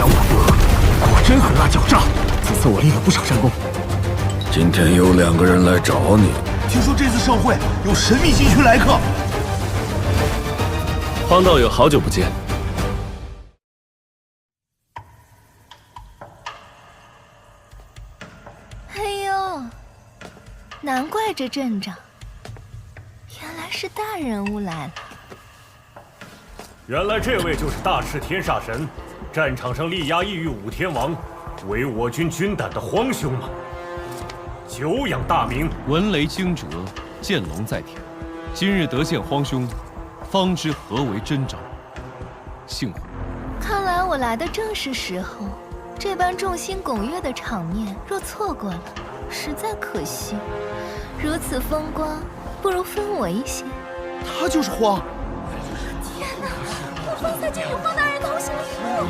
想法如何？果真狠辣狡诈。此次我立了不少战功。今天有2个人来找你，听说这次盛会有神秘星群来客。荒道友，好久不见。哎呦，难怪这阵仗，原来是大人物来了。原来这位就是大赤天煞神，战场上力压异域5天王，为我军军胆的荒兄吗？久仰大名，闻雷惊蛰，见龙在天。今日得见荒兄，方知何为真招。幸会。看来我来的正是时候。这般众星拱月的场面，若错过了，实在可惜。如此风光，不如分我一些。他就是荒。天哪！我方才竟与荒大人同行一路。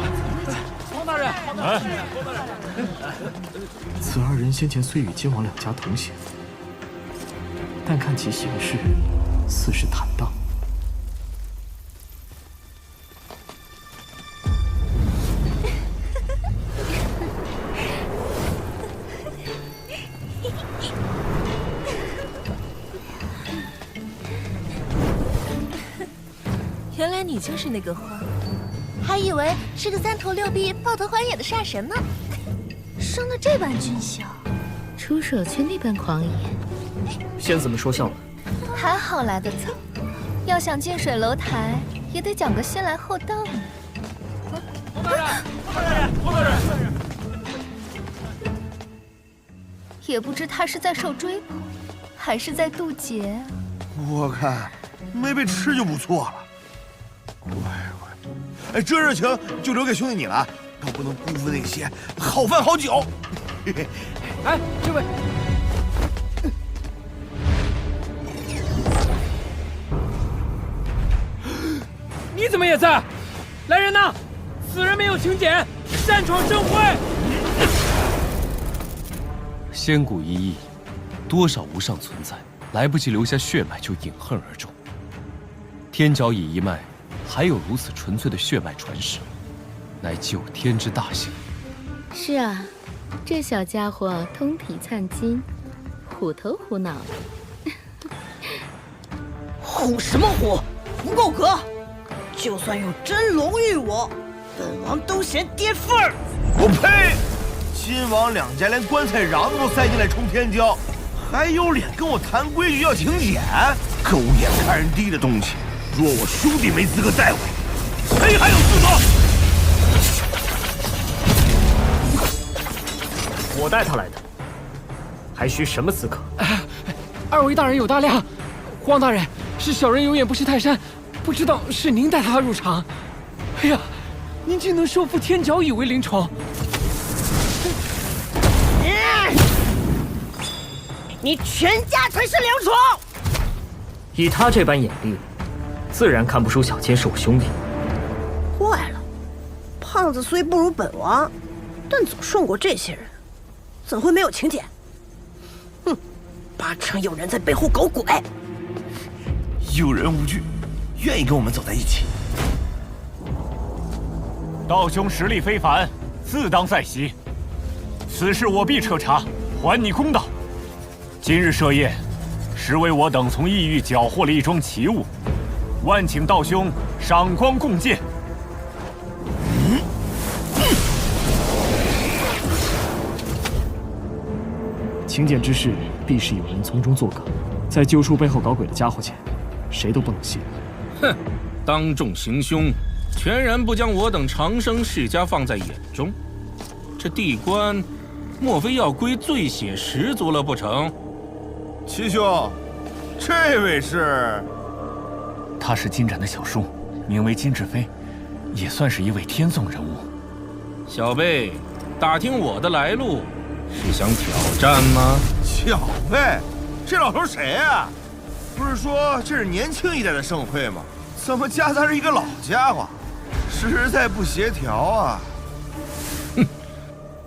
荒大人，此2人先前虽与金王2家同行，但看其行事，似是坦荡。原来你就是那个荒，还以为是个3头6臂、抱头环眼的煞神呢。生得这般俊秀，出手却那般狂野。仙子们说笑了。还好来得早，要想近水楼台，也得讲个先来后到呢。荒大人，荒大人！也不知他是在受追捧，还是在渡劫。我看没被吃就不错了。乖乖，哎，这热情就留给兄弟你了，可不能辜负那些好饭好酒。哎，这位，你怎么也在？来人呐！此人没有请柬，擅闯盛会。仙骨一役，多少无上存在，来不及留下血脉就饮恨而终。天角乙一脉。还有如此纯粹的血脉传世，乃9天之大幸。是啊，这小家伙通体灿金，虎头虎脑的。虎什么虎？不够格！就算用真龙遇我，本王都嫌跌份儿。我呸！金王2家连棺材瓤子都塞进来充天骄，还有脸跟我谈规矩要请柬？狗眼看人低的东西！若我兄弟没资格带我，谁还有资格？我带他来的，还需什么资格？2位大人有大量，荒大人是小人有眼不识泰山，不知道是您带他入场。哎呀，您竟能收服天角乙为灵宠！你全家才是灵宠！以他这般眼力，自然看不出小千是我兄弟。坏了，胖子虽不如本王，但总胜过这些人，怎会没有请柬？哼，八成有人在背后搞鬼。有人无惧，愿意跟我们走在一起。道兄实力非凡，自当在席。此事我必彻查，还你公道。今日设宴，实为我等从异域缴获了一桩奇物。万请道兄赏光共鉴。请柬之事，必是有人从中作梗，在救出背后搞鬼的家伙前，谁都不能信。哼，当众行凶，全然不将我等长生世家放在眼中。这地官，莫非要归罪血十族了不成？七兄，这位是？他是金斩的小叔，名为金志飞，也算是一位天纵人物。小辈，打听我的来路，是想挑战吗？小辈，这老头谁呀？不是说这是年轻一代的盛会吗？怎么夹杂着一个老家伙？实在不协调啊！哼，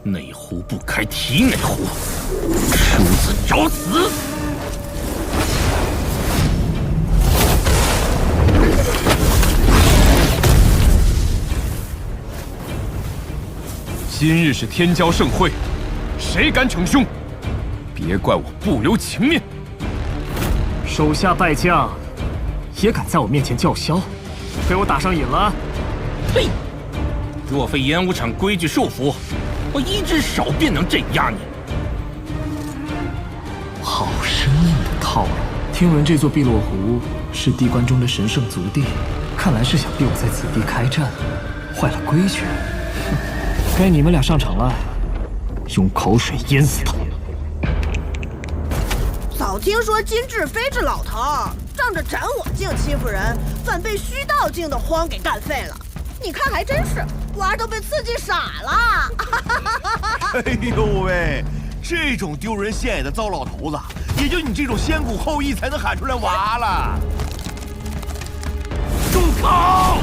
内壶不开提内壶，出子找死！今日是天骄盛会，谁敢逞凶，别怪我不留情面。手下败将也敢在我面前叫嚣，被我打上瘾了？呸！若非演武场规矩束缚，我一只手便能镇压你。好生硬的套路！听闻这座碧落湖是地关中的神圣族地，看来是想逼我在此地开战，坏了规矩。该你们俩上场了，用口水淹死他！早听说金志飞这老头儿仗着斩我境欺负人，反被虚道境的荒给干废了。你看，还真是娃儿都被刺激傻了。哎呦喂，这种丢人现眼的糟老头子，也就你这种先古后义才能喊出来娃了。住口！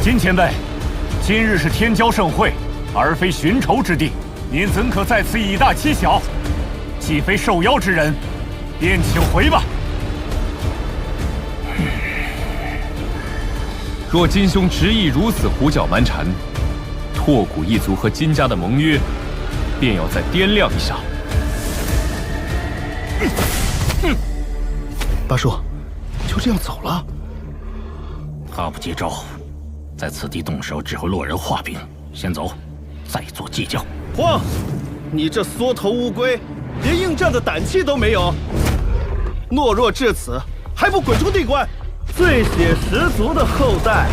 金前辈，今日是天骄盛会，而非寻仇之地，您怎可在此以大欺小？既非受邀之人，便请回吧。若金兄执意如此胡搅蛮缠，拓骨一族和金家的盟约，便要再掂量一下。八叔，就这样走了？他不接招，在此地动手只会落人话柄。先走，再做计较。荒，你这缩头乌龟，连应战的胆气都没有，懦弱至此，还不滚出地关！最血十足的后代，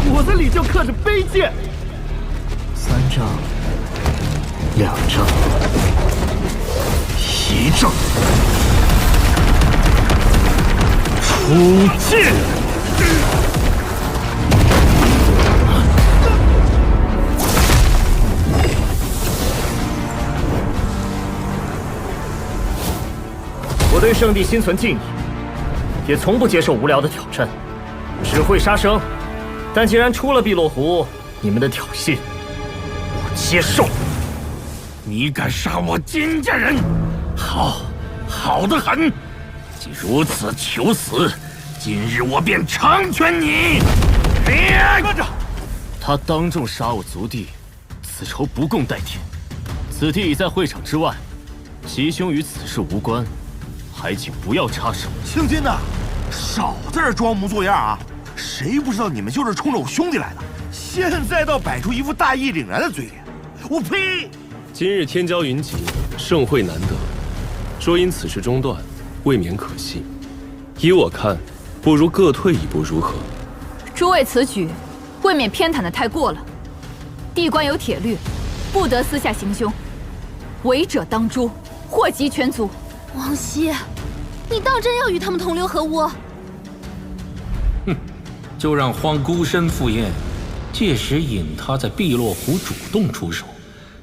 骨子里就刻着卑贱。3丈，2丈，1丈，出剑！我对圣地心存敬意，也从不接受无聊的挑战，只会杀生。但既然出了碧落湖，你们的挑衅，我接受。你敢杀我金家人，好得很！既如此求死，今日我便成全你！慢着！他当众杀我族弟，此仇不共戴天。此地已在会场之外，吉兄与此事无关，还请不要插手。青金呐，少在这装模作样啊！谁不知道你们就是冲着我兄弟来的？现在倒摆出一副大义凛然的嘴脸，我呸！今日天骄云集，盛会难得，若因此事中断，未免可惜。依我看，不如各退一步，如何？诸位此举，未免偏袒的太过了。地关有铁律，不得私下行凶，违者当诛，祸及全族。王熙，你当真要与他们同流合污？哼，就让荒孤身赴宴，届时引他在碧落湖主动出手，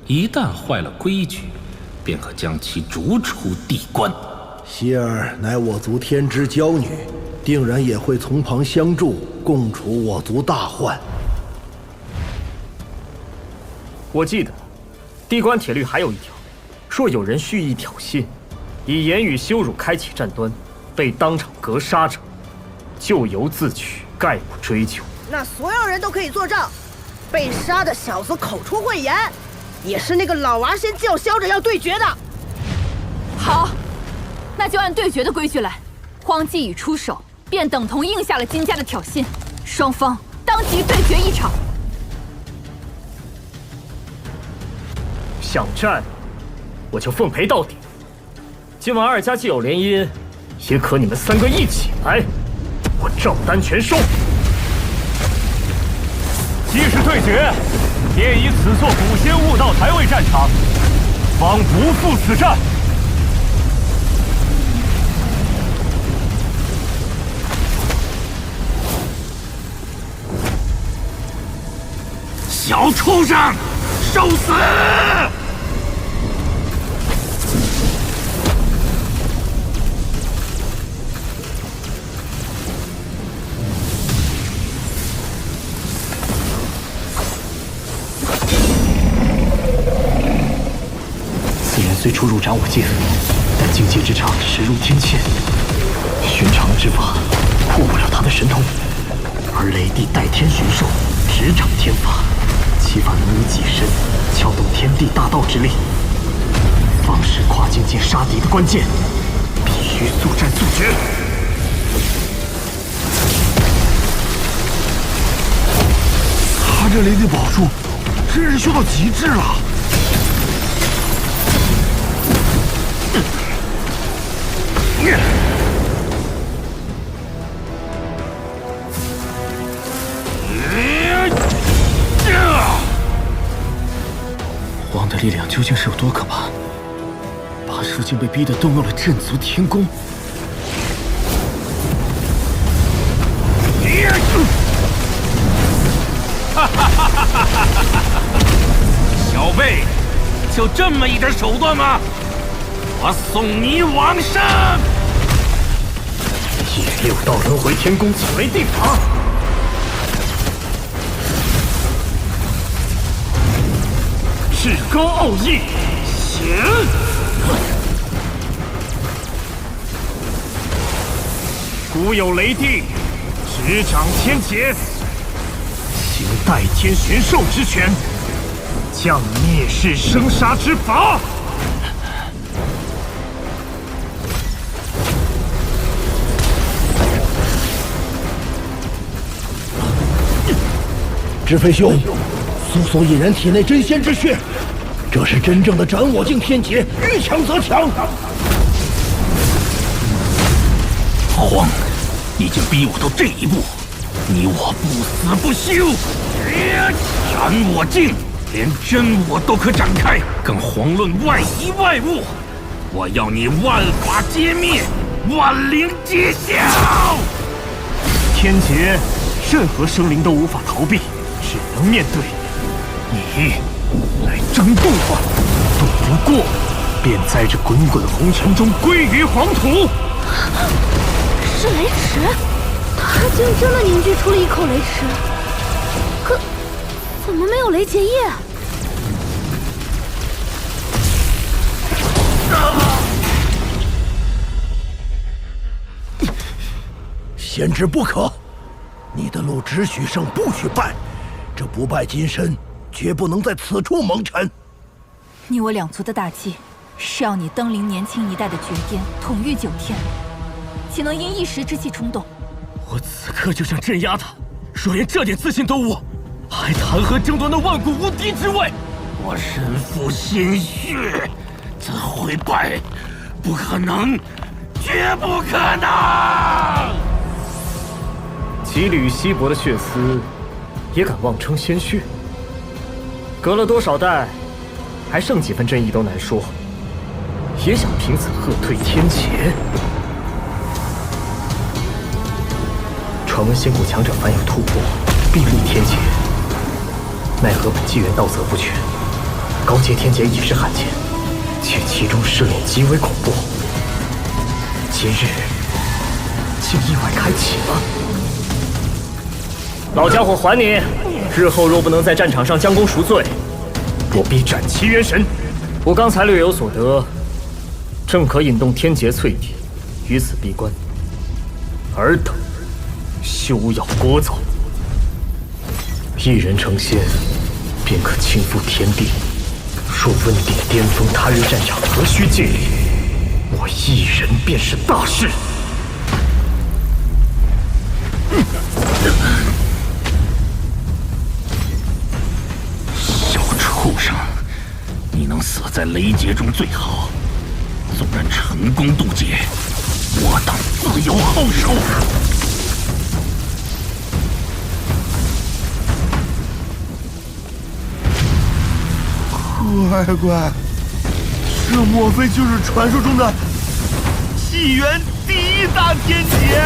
一旦坏了规矩，便可将其逐出地关。希儿乃我族天之娇女，定然也会从旁相助，共除我族大患。我记得，地关铁律还有一条，若有人蓄意挑衅，以言语羞辱开启战端，被当场格杀者，咎由自取，概不追究。那所有人都可以作证，被杀的小子口出秽言，也是那个老娃先叫嚣着要对决的。好，那就按对决的规矩来。荒既已出手，便等同应下了金家的挑衅，双方当即对决一场。想战，我就奉陪到底。今晚2家既有联姻，也可你们3个一起来，我照单全收。既是对决，便以此座古仙悟道台为战场，方不负此战。小畜生，受死！虽初入斩我境，但境界之差，实如天堑。寻常之法破不了他的神通，而雷帝代天巡狩，执掌天法，其法能以己身撬动天地大道之力。方是跨境界杀敌的关键，必须速战速决。他这雷帝宝术真是修到极致了。王的力量究竟是有多可怕？拔叔竟被逼得动用了震足天功。小辈，就这么一点手段吗？我送你往生！以六道轮回天宫九雷地法。至高奥义，显！古有雷帝，执掌天劫，行代天巡狩之权，降灭世生杀之法。知飞兄，速速一人体内真仙之血，这是真正的斩我境天劫，遇强则强。荒，已经逼我到这一步，你我不死不休。斩我境，连真我都可展开，更遑论外夷外物。我要你万法皆灭，万灵皆消。天劫，任何生灵都无法逃避，只能面对。你来争斗吧，斗不过，便在这滚滚红尘中归于黄土。是雷池，他竟真的凝聚出了一口雷池，可怎么没有雷结液？先知不可，你的路只许胜不许败，这不败金身绝不能在此处蒙尘。你我两族的大计，是要你登临年轻一代的绝巅，统御九天，岂能因一时之气冲动？我此刻就想镇压他，若连这点自信都无，还谈何争夺那万古无敌之位？我身负鲜血，怎会败？不可能，绝不可能！几缕稀薄的血丝，也敢妄称鲜血？隔了多少代，还剩几分真意都难说。也想凭此喝退天劫？传闻仙谷强者凡有突破，必立天劫。奈何本纪元道则不全，高阶天劫已是罕见，且其中试炼极为恐怖。今日竟意外开启了。老家伙还你！日后若不能在战场上将功赎罪，若必斩其元神。我刚才略有所得，正可引动天劫淬体，于此闭关。尔等休要聒噪。一人成仙，便可倾覆天地。若温鼎巅峰，他日战场何须借力？我一人便是大事。小畜生，你能死在雷劫中最好。纵然成功渡劫，我等自有后手。乖乖，这莫非就是传说中的纪元第一大天劫？